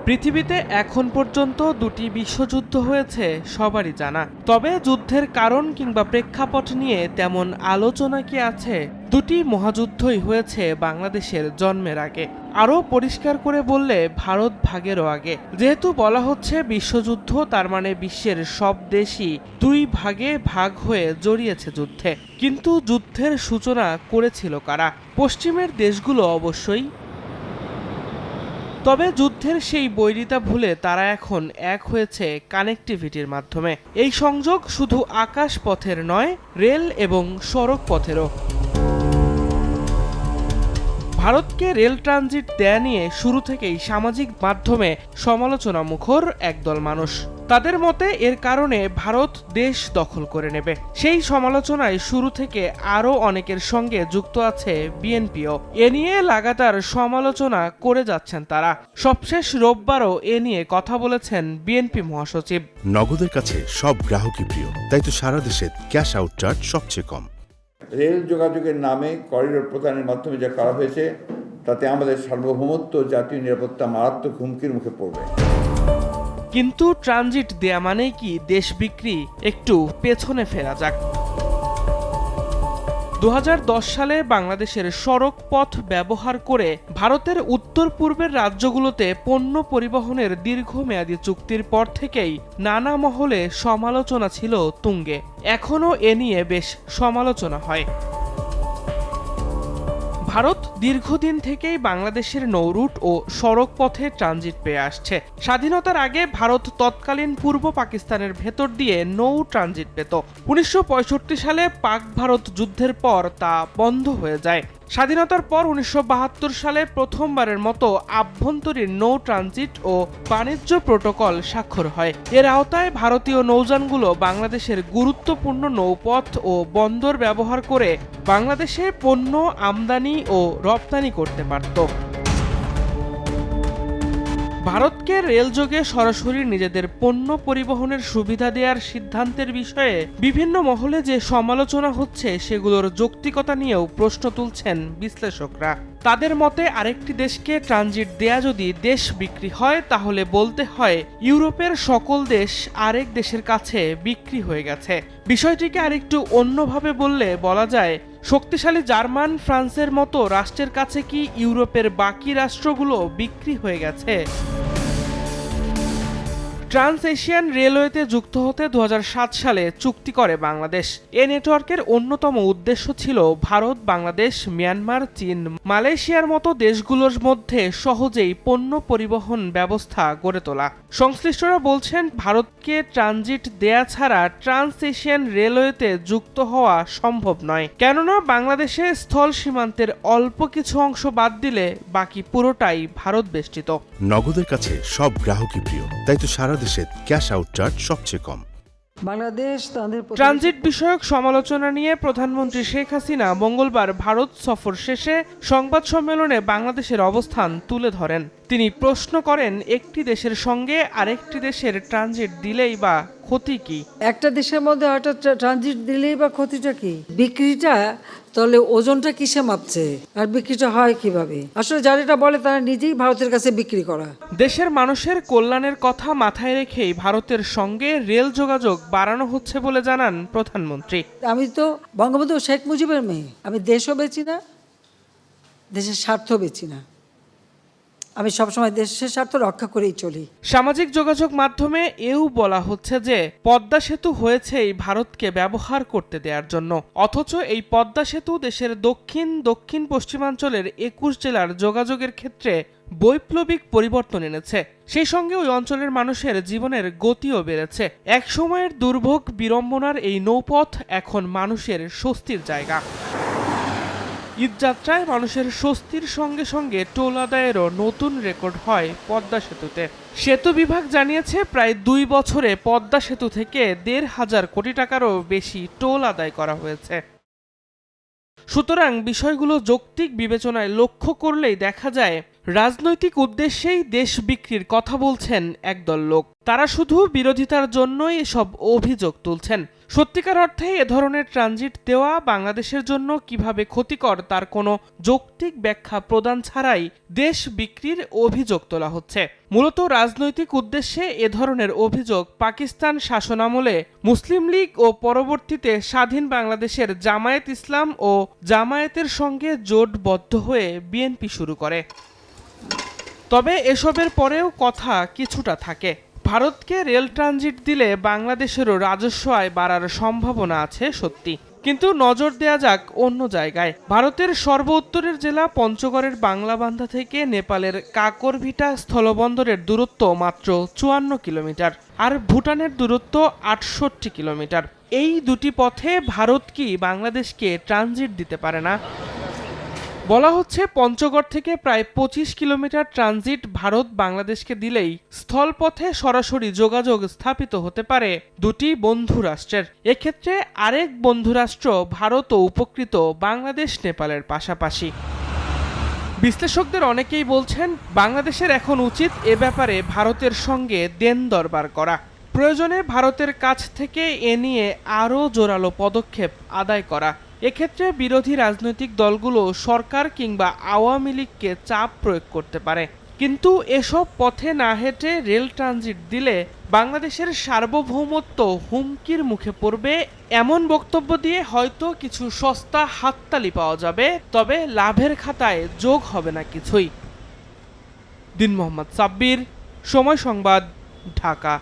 পৃথিবীতে এখন পর্যন্ত দুটি বিশ্বযুদ্ধ হয়েছে সবারই জানা। তবে যুদ্ধের কারণ কিংবা প্রেক্ষাপট নিয়ে তেমন আলোচনা কি আছে? দুটি মহাযুদ্ধই হয়েছে বাংলাদেশের জন্মের আগে। আরও পরিষ্কার করে বললে ভারত ভাগেরও আগে। যেহেতু বলা হচ্ছে বিশ্বযুদ্ধ, তার মানে বিশ্বের সব দেশই দুই ভাগে ভাগ হয়ে জড়িয়েছে যুদ্ধে। কিন্তু যুদ্ধের সূচনা করেছিল কারা? পশ্চিমের দেশগুলো অবশ্যই। তবে যুদ্ধের সেই বৈরিতা ভুলে তারা এখন এক হয়েছে কানেক্টিভিটির মাধ্যমে। এই সংযোগ শুধু আকাশ পথের নয়, রেল এবং সড়ক পথেরও। ভারতকে রেল ট্রানজিট দেয়া নিয়ে শুরু থেকেই সামাজিক মাধ্যমে সমালোচনা মুখর একদল মানুষ। তাদের মতে এর কারণে ভারত দেশ দখল করে নেবে। সেই সমালোচনায় শুরু থেকে আরও অনেকের সঙ্গে যুক্ত আছে বিএনপিও। এ নিয়ে লাগাতার সমালোচনা করে যাচ্ছেন তারা। সবশেষ রোববারও এ নিয়ে কথা বলেছেন বিএনপি মহাসচিব। নগদের কাছে সব গ্রাহকই প্রিয়, তাই তো সারা দেশে ক্যাশ আউট চার্জ সবচেয়ে কম। রেল যোগাযোগের নামে করিডোর প্রদানের মাধ্যমে যা করা হয়েছে তাতে আমাদের সার্বভৌমত্ব, জাতীয় নিরাপত্তা মারাত্মক হুমকির মুখে পড়বে। কিন্তু ট্রানজিট দেয়া মানেই কি দেশ বিক্রি? একটু পেছনে ফেরা যাক। 2010 সালে বাংলাদেশের সড়ক পথ ব্যবহার করে ভারতের উত্তর পূর্বের রাজ্যগুলোতে পণ্য পরিবহনের দীর্ঘমেয়াদী চুক্তির পর থেকেই নানা মহলে সমালোচনা ছিল তুঙ্গে। এখনও এ নিয়ে বেশ সমালোচনা হয়। ভারত দীর্ঘদিন থেকেই বাংলাদেশের নৌরুট ও সড়ক পথে ট্রানজিট পেয়ে আসছে। স্বাধীনতার আগে ভারত তৎকালীন পূর্ব পাকিস্তানের ভেতর দিয়ে নৌ ট্রানজিট পেত। 1965 সালে পাক ভারত যুদ্ধের পর তা বন্ধ হয়ে যায়। স্বাধীনতার পর 1972 সালে প্রথমবারের মতো আভ্যন্তরীণ নৌ ট্রানজিট ও বাণিজ্য প্রোটোকল স্বাক্ষর হয়। এর আওতায় ভারতীয় নৌযানগুলো বাংলাদেশের গুরুত্বপূর্ণ নৌপথ ও বন্দর ব্যবহার করে বাংলাদেশে পণ্য আমদানি ও রপ্তানি করতে পারত। ভারতকে রেলযোগে সরাসরি নিজেদের পণ্য পরিবহনের সুবিধা দেওয়ার সিদ্ধান্তের বিষয়ে বিভিন্ন মহলে যে সমালোচনা হচ্ছে সেগুলোর যৌক্তিকতা নিয়েও প্রশ্ন তুলছেন বিশ্লেষকরা। তাদের মতে আরেকটি দেশকে ট্রানজিট দেয়া যদি দেশ বিক্রি হয়, তাহলে বলতে হয় ইউরোপের সকল দেশ আরেক দেশের কাছে বিক্রি হয়ে গেছে। বিষয়টিকে আরেকটু অন্যভাবে বললে বলা যায়, শক্তিশালী জার্মান, ফ্রান্সের মতো রাষ্ট্রের কাছে কি ইউরোপের বাকি রাষ্ট্রগুলো বিক্রি হয়ে গেছে? ট্রান্স এশিয়ান রেলওয়েতে যুক্ত হতে 2007 সালে চুক্তি করে বাংলাদেশ। এ নেটওয়ার্কের অন্যতম উদ্দেশ্য ছিল ভারত, বাংলাদেশ, মিয়ানমার, চীন, মালয়েশিয়ার মতো দেশগুলোর মধ্যে সহজেই পণ্য পরিবহন ব্যবস্থা গড়ে তোলা। সংশ্লিষ্টরা বলছেন, ভারতকে ট্রানজিট দেয়া ছাড়া ট্রান্স এশিয়ান রেলওয়েতে যুক্ত হওয়া সম্ভব নয়। কেননা বাংলাদেশে স্থল সীমান্তের অল্প কিছু অংশ বাদ দিলে বাকি পুরোটাই ভারত বেষ্টিত। নগদের কাছে সব গ্রাহকই প্রিয়, তাই তো সারা দেশে ক্যাশ আউট চার্জ সবচেয়ে কম। বাংলাদেশ ট্রানজিট বিষয়ক সমালোচনা নিয়ে প্রধানমন্ত্রী শেখ হাসিনা মঙ্গলবার ভারত সফর শেষে সংবাদ সম্মেলনে বাংলাদেশের অবস্থান তুলে ধরেন। তিনি প্রশ্ন করেন, একটি দেশের সঙ্গে আরেকটি দেশের ট্রানজিট দিলেই বা ক্ষতি কি? একটা দেশের মধ্যে একটা ট্রানজিট দিলেই বা ক্ষতিটা কি? বিক্রিটা তাহলে ওজনটা কিসে মাপছে আর বিক্রিটা হয় কিভাবে? আসলে যারা এটা বলে তারা নিজেই ভারতের কাছে বিক্রি করা। দেশের মানুষের কল্যাণের কথা মাথায় রেখেই ভারতের সঙ্গে রেল যোগাযোগ বাড়ানো হচ্ছে বলে জানান প্রধানমন্ত্রী। আমি তো বঙ্গবন্ধু শেখ মুজিবের মেয়ে, আমি দেশও বেচি না, দেশের স্বার্থ বেচি না, আমি সবসময় দেশের স্বার্থ রক্ষা করেই চলি। সামাজিক যোগাযোগ মাধ্যমে এও বলা হচ্ছে যে পদ্মা সেতু হয়েছেই ভারতকে ব্যবহার করতে দেওয়ার জন্য, অথচ এই পদ্মা সেতু দেশের দক্ষিণ পশ্চিমাঞ্চলের 21 জেলার যোগাযোগের ক্ষেত্রে বৈপ্লবিক পরিবর্তন এনেছে। সেই সঙ্গে ওই অঞ্চলের মানুষের জীবনের গতিও বেড়েছে। এক সময়ের দুর্ভোগ বিড়ম্বনার এই নৌপথ এখন মানুষের স্বস্তির জায়গা। ঈদযাত্রায় মানুষের স্বস্তির সঙ্গে সঙ্গে টোল আদায়েরও নতুন রেকর্ড হয় পদ্মা সেতুতে। সেতু বিভাগ জানিয়েছে, প্রায় 2 বছরে পদ্মা সেতু থেকে 1,500 কোটি টাকারও বেশি টোল আদায় করা হয়েছে। সুতরাং বিষয়গুলো যৌক্তিক বিবেচনায় লক্ষ্য করলেই দেখা যায়, রাজনৈতিক উদ্দেশ্যেই দেশ বিক্রির কথা বলছেন একদল লোক। তারা শুধু বিরোধিতার জন্যই এসব অভিযোগ তুলছেন। সত্যিকার অর্থে এ ধরনের ট্রানজিট দেওয়া বাংলাদেশের জন্য কিভাবে ক্ষতিকর তার কোনো যৌক্তিক ব্যাখ্যা প্রদান ছাড়াই দেশ বিক্রির অভিযোগ তোলা হচ্ছে। মূলত রাজনৈতিক উদ্দেশ্যে এ ধরনের অভিযোগ পাকিস্তান শাসনামলে মুসলিম লীগ ও পরবর্তীতে স্বাধীন বাংলাদেশের জামায়াত ইসলাম ও জামায়াতের সঙ্গে জোটবদ্ধ হয়ে বিএনপি শুরু করে। তবে এসবের পরেও কথা কিছুটা থাকে। ভারতকে রেল ট্রানজিট দিলে বাংলাদেশেরও রাজস্ব আয় বাড়ার সম্ভাবনা আছে সত্যি, কিন্তু নজর দেয়া যাক অন্য জায়গায়। ভারতের সর্ব উত্তরের জেলা পঞ্চগড়ের বাংলাবান্ধা থেকে নেপালের কাকরভিটা স্থলবন্দরের দূরত্ব মাত্র 54 কিলোমিটার, আর ভুটানের দূরত্ব 68 কিলোমিটার। এই দুটি পথে ভারত কি বাংলাদেশকে ট্রানজিট দিতে পারে না? বলা হচ্ছে পঞ্চগড় থেকে প্রায় 25 কিলোমিটার ট্রানজিট ভারত বাংলাদেশকে দিলেই স্থলপথে সরাসরি যোগাযোগ স্থাপিত হতে পারে দুটি বন্ধু রাষ্ট্রের। এক্ষেত্রে আরেক বন্ধু রাষ্ট্র ভারতও উপকৃত, বাংলাদেশ নেপালের পাশাপাশি। বিশ্লেষকদের অনেকেই বলছেন বাংলাদেশের এখন উচিত এ ব্যাপারে ভারতের সঙ্গে দেন দরবার করা, প্রয়োজনে ভারতের কাছ থেকে এ নিয়ে আরও জোরালো পদক্ষেপ আদায় করা। এক্ষেত্রে বিরোধী রাজনৈতিক দলগুলো সরকার কিংবা আওয়ামী লীগকে চাপ প্রয়োগ করতে পারে। কিন্তু এসব পথে না হেঁটে রেল ট্রানজিট দিলে বাংলাদেশের সার্বভৌমত্ব হুমকির মুখে পড়বে, এমন বক্তব্য দিয়ে হয়তো কিছু সস্তা হাততালি পাওয়া যাবে, তবে লাভের খাতায় যোগ হবে না কিছুই। দিন মোহাম্মদ সাব্বির, সময় সংবাদ, ঢাকা।